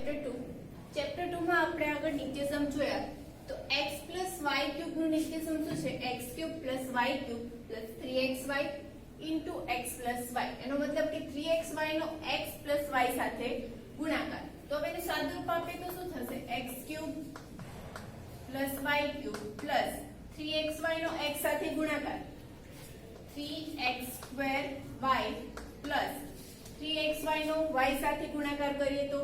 Chapter 2 માં આપણે આગળ નિત્યસમ જોયા તો x + y ક્યુબ નું નિત્યસમ શું છે x³ + y³ + 3xy x + y એનો મતલબ કે 3xy નો x + y સાથે ગુણાકાર તો હવે એનું સાદુરૂપ આપે તો શું થશે x³ + y³ + 3xy નો x સાથે ગુણાકાર 3x²y + 3xy નો y સાથે ગુણાકાર કરીએ તો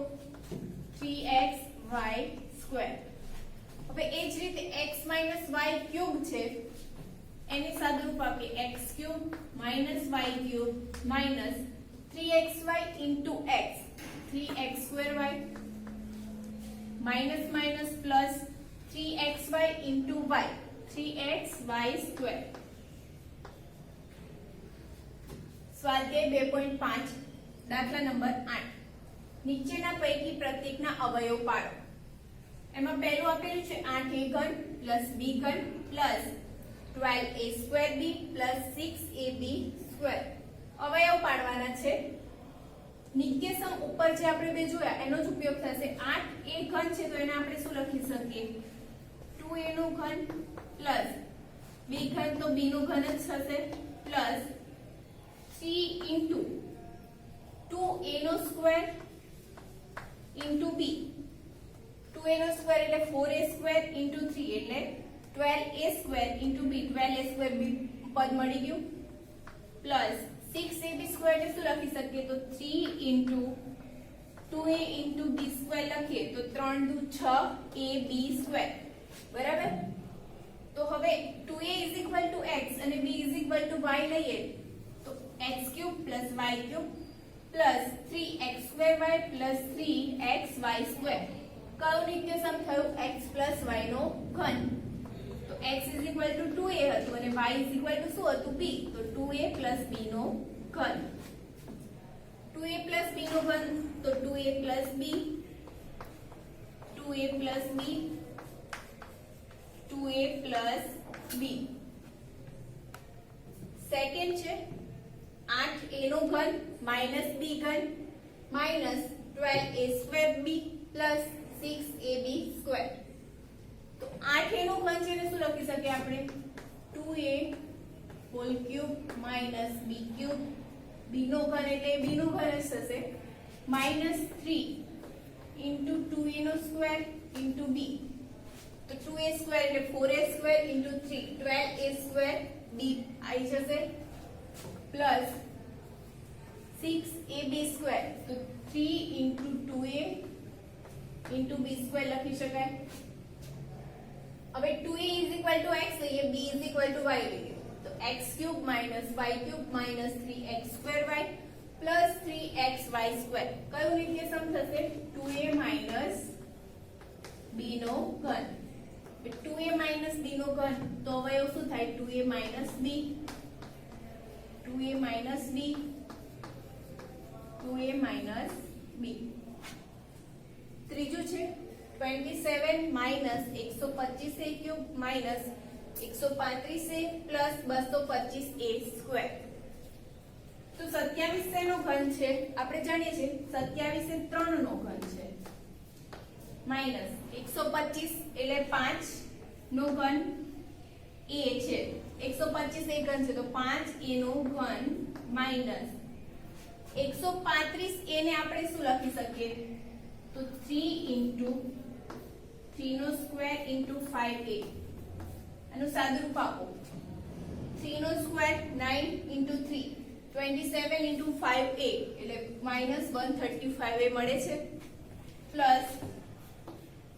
3xy². હવે એ જ રીતે x - y³ છે એની સાદુરૂપ આપીએ x³ - y³ - 3xy x 3x²y minus minus plus 3xy into y 3xy². સ્વાધ્યાય 2.5 દાખલા નંબર 8 નીચેના પૈકી પ્રત્યેકના અવયવ પાડો. એમાં પહેલું આપેલું છે 8a³ + b³ + 12a²b + 6ab². અવયવ પાડવાના છે. નિત્યસમ ઉપર જે આપણે બે જોયા એનો જ ઉપયોગ થશે. 8a³ છે તો એને આપણે શું લખી શકીએ 2a નું ઘન પ્લસ b³ તો b નું ઘન જ થશે પ્લસ 3 into 2a નો સ્ક્વેર into b 2a નો સ્ક્વેર એટલે 4a² into 3 એટલે 12a² into b 12a² b પદ મળી ગયું પ્લસ 6ab² ને શું લખી શકીએ તો 3 into 2a into b² લખીએ તો 3 દુ 6ab². બરાબર. તો હવે 2a = x અને b = y લઈએ તો x³ + y³ + 3x²y + 3xy². કયું નિત્યસમ થયું x + y નો ઘન. તો x = 2a હતું અને y શું હતું b તો 2a + b નો ઘન. 2a + b નો ઘન તો 2a + b 2a + b 2a + b. Second છે 8a નો ઘન - b³ - 12a²b + 6ab². તો 8a નો ઘન છે એને શું લખી શકીએ આપણે 2a³ - b³ b નો ઘન એટલે b નું ઘન જ થશે -3 into 2a નો સ્ક્વેર into b તો 2a² એટલે 4a² into 3 12a²b આવી જશે પ્લસ 6ab² તો 3 into 2a into b² લખી શકાય. હવે 2a = x લઈએ b = y લઈએ તો x³ - y³ - 3x²y + 3xy². કયું નિત્યસમ થશે 2a - b નો ઘન. 2a - b નો ઘન તો અવયવ શું થાય 2a - b 2a - b 2a - b. ત્રીજું છે 27 - 125a³ - 135a + 225a². તો 27 નો ઘન છે આપણે જાણીએ છીએ 27 એ 3 નો ઘન છે માઈનસ 125 એટલે 5 નો ઘન a છે 125 એ ઘન છે તો 5a નો ઘન માઈનસ 135a ને આપણે શું લખી શકીએ તો 3 into 3 નો સ્ક્વેર into 5a. આનું સાદુરૂપ આપો 3 નો સ્ક્વેર 9 into 3 27 into 5a એટલે -135a મળે છે પ્લસ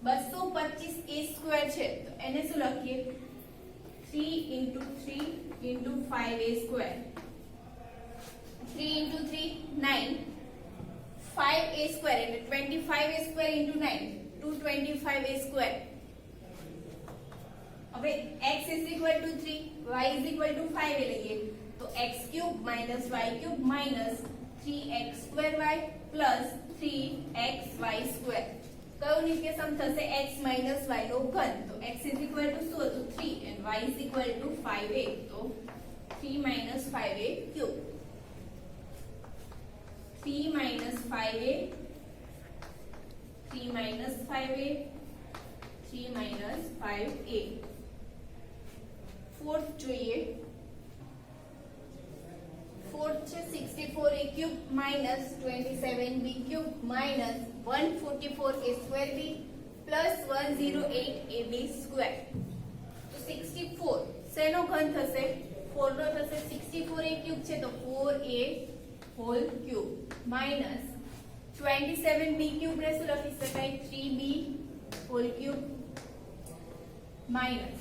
225a² છે તો એને શું લખીએ 3 into 3 into 5a². 3 into 3 9 5a² એટલે 25a² into 9 225a². હવે x = 3 y = 5 એ લઈએ તો x³ - y³ - 3x²y + 3xy². કયું નિત્યસમ થશે x - y નો ઘન તો x = શું હતું 3 and y = 5a તો 3 - 5a³ 3 - 5a 3 minus 5a, 3 minus 5a. Fourth જોઈએ, फोर्थ છે 64a cube minus 27b cube minus 144a square b plus 108ab square. તો 64 શેનો ઘન થશે? 4 નો થશે. 64a ક્યુબ છે તો 4a hall cube minus 27b cube ને શું લખી શકાય? 3b whole cube minus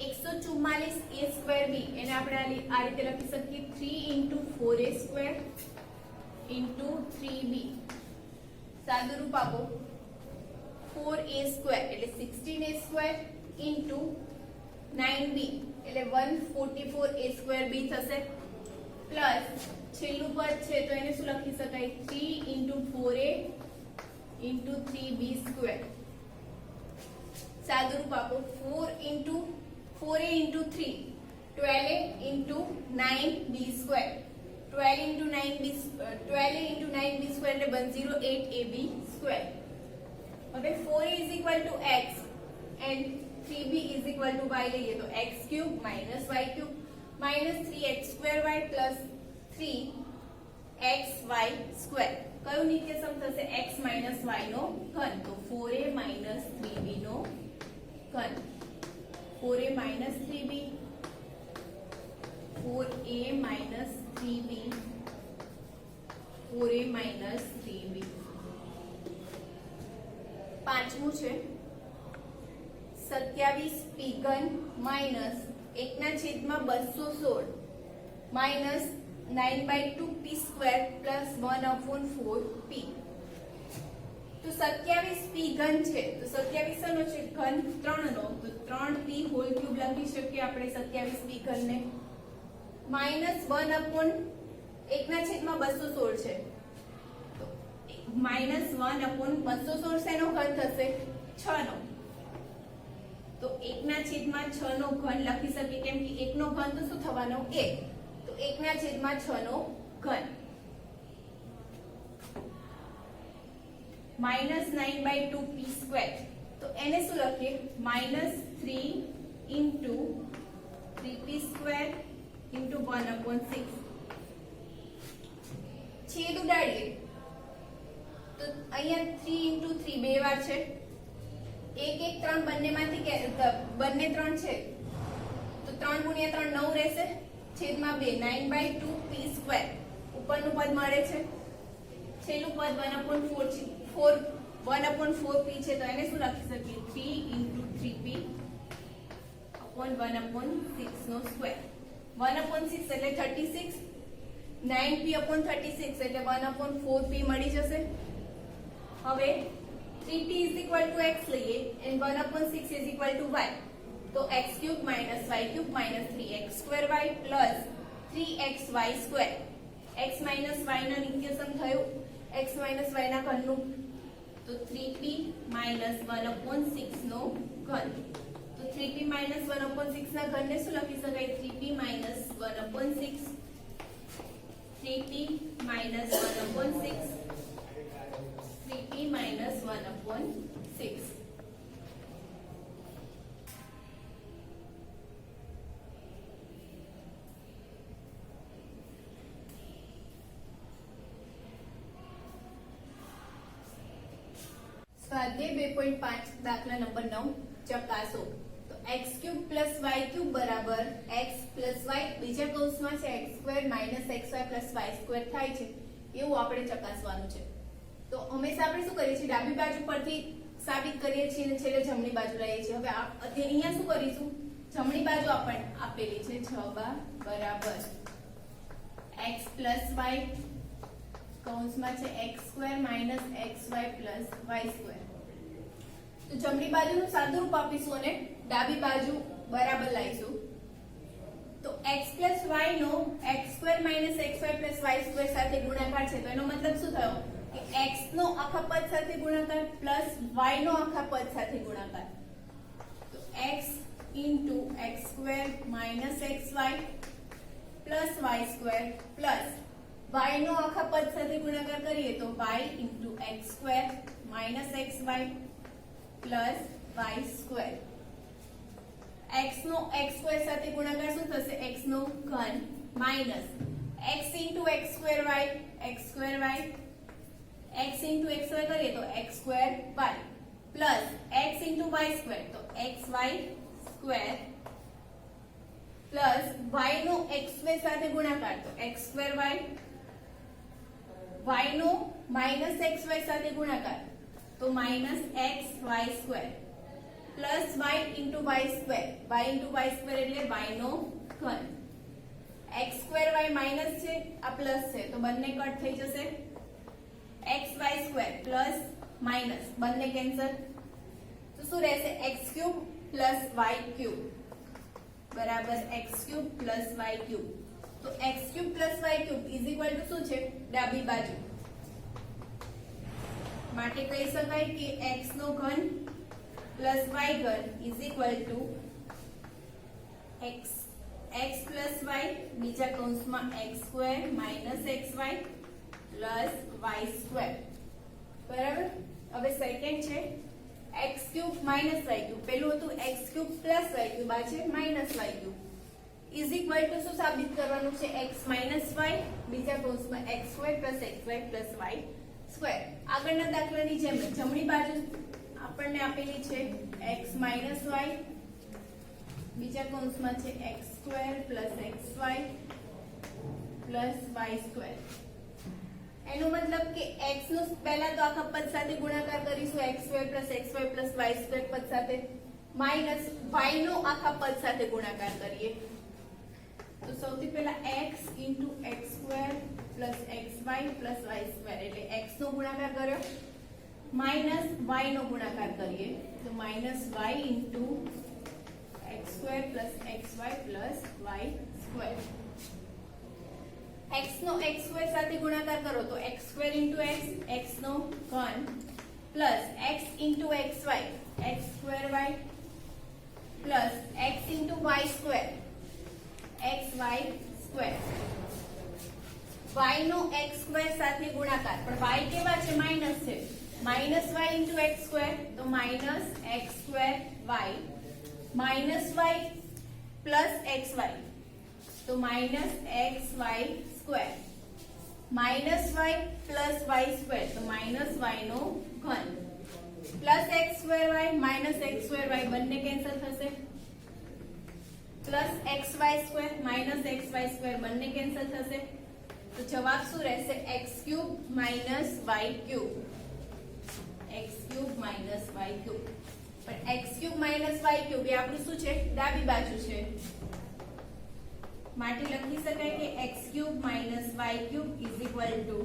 144a square b એને આપણે આ રીતે લખી શકીએ 3 into 4a square into 3b. સાદું રૂપ આપો 4a સ્ક્વેર એટલે 16a સ્ક્વેર into 9b એટલે 144a સ્ક્વેર b થશે પ્લસ છેલ્લું પદ છે તો એને શું લખી શકાય? 3 into 4a into 3b square. સાદું રૂપ આપો 4a into 3 12a into 9b square. 12 into 9b square એટલે 108ab સ્ક્વેર. હવે 4a is equal to x and 3b is equal to y લઈએ તો x cube minus y cube minus 3x square y plus 3xy square. કયું નિત્યસમ થશે? x minus y નો ઘન. તો 4a minus 3b નો ઘન. 4a minus 3b, 4a minus 3b, 4a minus 3b. પાંચમું છે 27p ઘન minus 1/216 minus 9/2p square plus 1/4p. તો 27p ઘન છે તો 27 નો છે ઘન 3 નો તો 3p હોલ ક્યુબ લખી શકીએ આપણે 27p ઘન ને માઈનસ 1/216 છે તો માઈનસ 1/216 શેનો ઘન થશે? 6 નો. તો 1/6 નો ઘન લખી શકીએ કેમ કે 1 નો ઘન તો શું થવાનો? 1. તો 1/6 નો ઘન minus 9/2p square. તો એને શું લખીએ? minus 3 into 3p square into 1/6. છેદ ઉડાડીએ તો અહીંયા 3 into 3 બે વાર છે 1 1 3 બંનેમાંથી બંને 3 છે તો 3 ગુણ્યા 3 9 રહેશે છેદમાં 2 9/2p square. ઉપરનું પદ મળે છે છેલ્લું પદ 1/4p છે તો એને શું લખી શકીએ? 3 into 3p upon 1/6 નો સ્ક્વેર. 1/6 એટલે 36, 9p upon 36 એટલે 1/4p મળી જશે. હવે 3p is equal to x લઈએ and 1/6 is equal to y. તો x cube minus y cube minus 3x square y plus 3xy square. x minus y નો નિત્યસમ થયો x minus y ના ઘનનું તો 3p minus 1/6 નો ઘન. તો 3p minus 1/6 ના ઘનને શું લખી શકાય? 3p minus 1/6, 3p minus 1/6, 3p minus 1/6. સ્વાધ્યાય 2.5 દાખલા નંબર 9 ચકાસો. તો x cube plus y cube બરાબર x પ્લસ y બીજા કૌંસમાં છે x square minus xy plus y square થાય છે એવું આપણે ચકાસવાનું છે. તો હંમેશા આપણે શું કરીએ છીએ? ડાબી બાજુ પરથી સાબિત કરીએ છીએ અને છેલ્લે જમણી બાજુ લઈએ છીએ. હવે અહીંયા શું કરીશું? જમણી બાજુ આપણને આપેલી છે 6 બરાબર x પ્લસ y કૌંસમાં છે x square minus xy plus y square. તો જમણી બાજુનું સાદું રૂપ આપીશું અને ડાબી બાજુ બરાબર લાવીશું. તો x પ્લસ y નો x square minus xy plus y square સાથે ગુણાકાર છે તો એનો મતલબ શું થયો કે x નો આખા પદ સાથે ગુણાકાર પ્લસ y નો આખા પદ સાથે ગુણાકાર. તો x into x square minus xy plus y square plus y નો આખા પદ સાથે ગુણાકાર કરીએ તો y into x square minus x Y plus Y square. X નો એક્સ સ્ક્વેર સાથે ગુણાકાર શું થશે? એક્સ નો ઘન minus X into X square Y, X square Y, X into X Y કરીએ તો x square Y plus X into Y square તો X Y square plus Y નો એક્સ સ્ક્વેર સાથે ગુણાકાર તો એક્સ સ્ક્વેર વાય, વાય નો minus x y સાથે ગુણાકાર તો minus x Y square plus y into Y square, y into Y square એટલે y નો ઘન. એક્સ સ્ક્વેર વાય માઇનસ છે, આ પ્લસ છે તો બંને કટ થઈ જશે. X Y square plus minus બંને કેન્સલ તો શું રહેશે? X cube plus Y cube બરાબર X cube plus Y cube. તો X cube plus Y cube is equal to શું છે? ડાબી બાજુ માટે કહી શકાય કે એક્સ નો ઘન પ્લસ વાય ઘન is equal to x plus y બીજા કૌંસમાં x square minus x Y plus Y square બરાબર. હવે સેકન્ડ છે x cube minus y cube. પેલું હતું x cube plus Y cube, આ છે minus y cube is equal to શું સાબિત કરવાનું છે? એક્સ માઇનસ વાય બીજા કૌંસમાં x square plus x Y plus Y square. આગળના દાખલાની જેમ જમણી બાજુ આપણને આપેલી છે એક્સ માઇનસ વાય બીજા કૌંસમાં છે x square plus x Y plus Y square. એનો મતલબ કે x નો પહેલા તો આખા પદ સાથે ગુણાકાર કરીશું x square plus xy plus y square પદ સાથે માઈનસ y નો આખા પદ સાથે ગુણાકાર કરીએ તો સૌથી પહેલા x into x square plus xy plus y square એટલે x નો ગુણાકાર કર્યો માઈનસ y નો ગુણાકાર કરીએ તો minus y into x square plus xy plus y square. x નો x સ્ક્વેર સાથે ગુણાકાર કરો તો x square into x, x નો ઘન plus x into xy, x square y plus x into y square, xy square. y નો x square સાથે ગુણાકાર પણ y કેવા છે? માઈનસ છે. Minus y into x square તો minus x square y minus y plus xy તો minus xy square minus y plus y square તો minus y નો ઘન plus x square y minus x square y બંને cancel થશે plus xy square minus xy square બંને cancel થશે તો જવાબ શું રહેશે? x cube minus y cube, x cube minus y cube. પણ x cube minus y cube એ આપણું શું છે? ડાબી બાજુ છે માટે લખી શકાય કે x cube minus y cube is equal to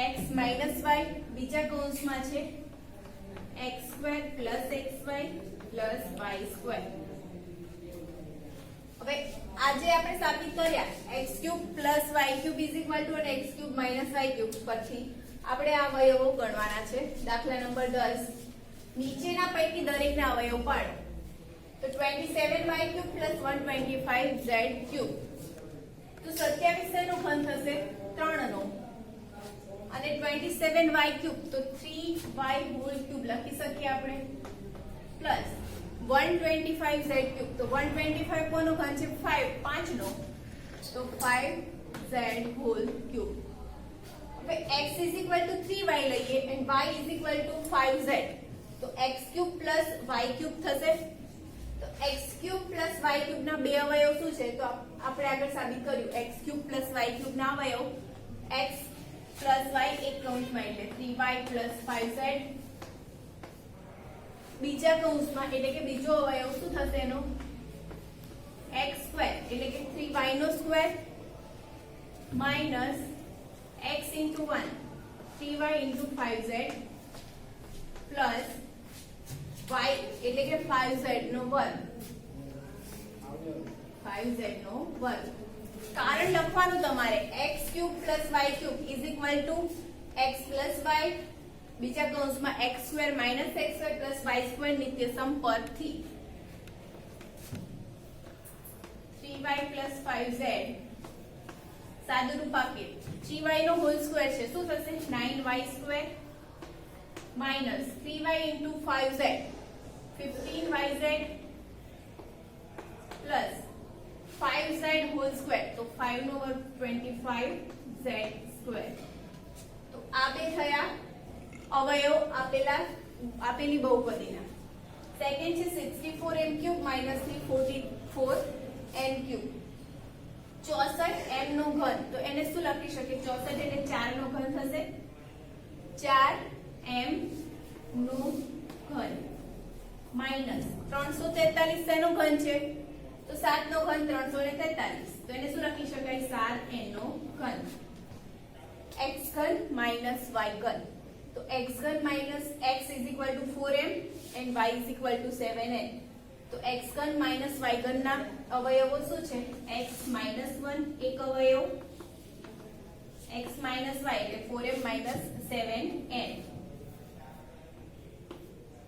x minus y બીજા કૌંસમાં છે x square plus xy plus y square. હવે આજે આપણે સાબિત કર્યા x cube plus y cube is equal two અને x cube minus y cube પરથી આપણે આ અવયવો ગણવાના છે. દાખલા નંબર 10 નીચેના પૈકી દરેકના અવયવ પાડો તો 27y cube plus 125z cube તો 27 નો ઘન થશે 3 નો અને 27y ક્યુબ તો 3y હોલ ક્યુબ લખી શકીએ આપણે પ્લસ 125z ક્યુબ તો 125 કોનો ઘન છે? 5 નો તો 5z હોલ ક્યુબ. હવે x is equal to 3y લઈએ and y is equal to 5z તો x cube plus y cube થશે તો x cube plus y cube ના બે અવયવ શું છે? તો આપણે આગળ સાબિત કર્યું x cube plus y cube ના અવયવ x પ્લસ y એક કૌંસમાં એટલે 3y પ્લસ 5z બીજા કૌંસમાં એટલે કે બીજો અવયવ શું થશે એનો? x સ્ક્વેર એટલે કે 3y નો square minus x into 1 3y into 5z plus y એટલે કે 5z નો વર્ગ 5z નો વર્ગ. કારણ લખવાનું તમારે x cube plus y cube is equal to x plus y બીજા કૌંસમાં x square minus x square plus y square નિત્યસમ પરથી 3y પ્લસ 5z સાદુરૂપ આપીએ 3y નો હોલ સ્ક્વેર છે શું થશે? 9y square minus 3y into 5z 15yz plus 5z whole square तो 5 નો વર્ગ 25z square તો આ બે થયા અવયવ આપેલી બહુપદીના સેકન્ડ છે 64m cube minus 344n cube 64m નો ઘન તો એને શું લખી શકે 64 એટલે 4 નો ઘન થશે 4m નો ઘન માઈનસ 343 શેનો ઘન છે તો 7 નો ઘન 343 તો એને શું લખી શકાય 7n નો ઘન x ઘન minus y ઘન તો x ઘન minus x is equal to 4m and y is equal to 7n તો x ઘન minus y ઘન ના અવયવો શું છે x minus 1 એક અવયવ x minus y એટલે 4m minus 7n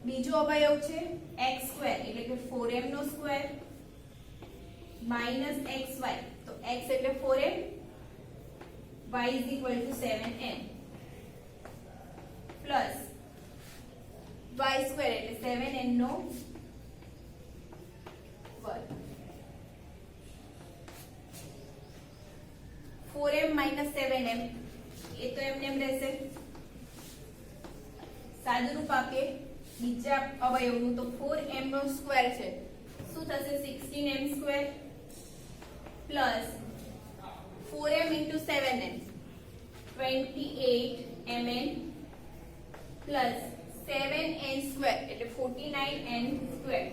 બીજો અવયવ છે x સ્ક્વેર એટલે કે 4m નો સ્ક્વેર minus xy તો x એટલે 4m y is equal to 7n plus y square એટલે 7n નો વર્ગ 4m minus 7m એ તો એમને એમ રહેશે સાદું રૂપ આપીએ બીજા અવયવનું તો 4m નો સ્ક્વેર છે શું થશે 16m square plus 4m into 7m 28mn plus 7n square એટલે 49n square